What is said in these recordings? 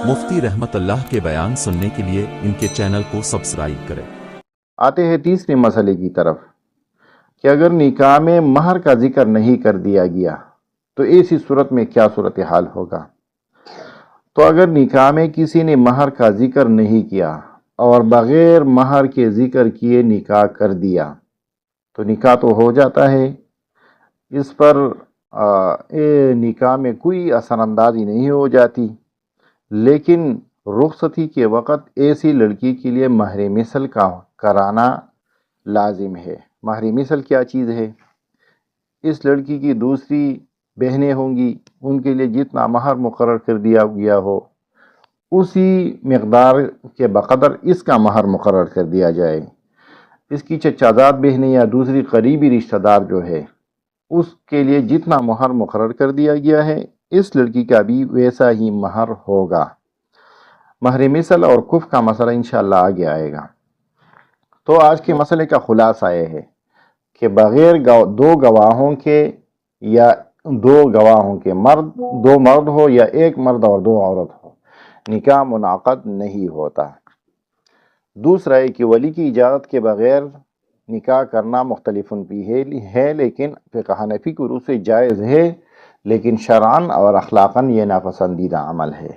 مفتی رحمت اللہ کے بیان سننے کے لیے ان کے چینل کو سبسکرائب کریں۔ آتے ہیں تیسرے مسئلے کی طرف کہ اگر نکاح میں مہر کا ذکر نہیں کر دیا گیا تو ایسی صورت میں کیا صورتحال ہوگا؟ تو اگر نکاح میں کسی نے مہر کا ذکر نہیں کیا اور بغیر مہر کے ذکر کیے نکاح کر دیا تو نکاح تو ہو جاتا ہے، اس پر نکاح میں کوئی اثر اندازی نہیں ہو جاتی، لیکن رخصتی کے وقت ایسی لڑکی کے لیے مہر مثل کا کرانا لازم ہے۔ مہر مثل کیا چیز ہے؟ اس لڑکی کی دوسری بہنیں ہوں گی، ان کے لیے جتنا مہر مقرر کر دیا گیا ہو اسی مقدار کے بقدر اس کا مہر مقرر کر دیا جائے۔ اس کی چچا زاد بہنیں یا دوسری قریبی رشتہ دار جو ہے اس کے لیے جتنا مہر مقرر کر دیا گیا ہے اس لڑکی کا بھی ویسا ہی مہر ہوگا۔ مہر مثل اور کف کا مسئلہ انشاءاللہ آگے آئے گا۔ تو آج کے مسئلے کا خلاصہ یہ ہے کہ بغیر دو گواہوں کے یا دو گواہوں کے دو مرد ہو یا ایک مرد اور دو عورت ہو نکاح منعقد نہیں ہوتا۔ دوسرا ہے کہ ولی کی اجازت کے بغیر نکاح کرنا مختلف ہے، لیکن فقہ حنفی کی روح سے جائز ہے، لیکن شرعاً اور اخلاقاً یہ ناپسندیدہ عمل ہے۔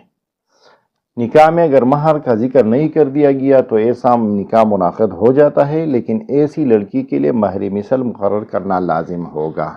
نکاح میں اگر مہر کا ذکر نہیں کر دیا گیا تو ایسا نکاح منعقد ہو جاتا ہے، لیکن ایسی لڑکی کے لیے مہر مثل مقرر کرنا لازم ہوگا۔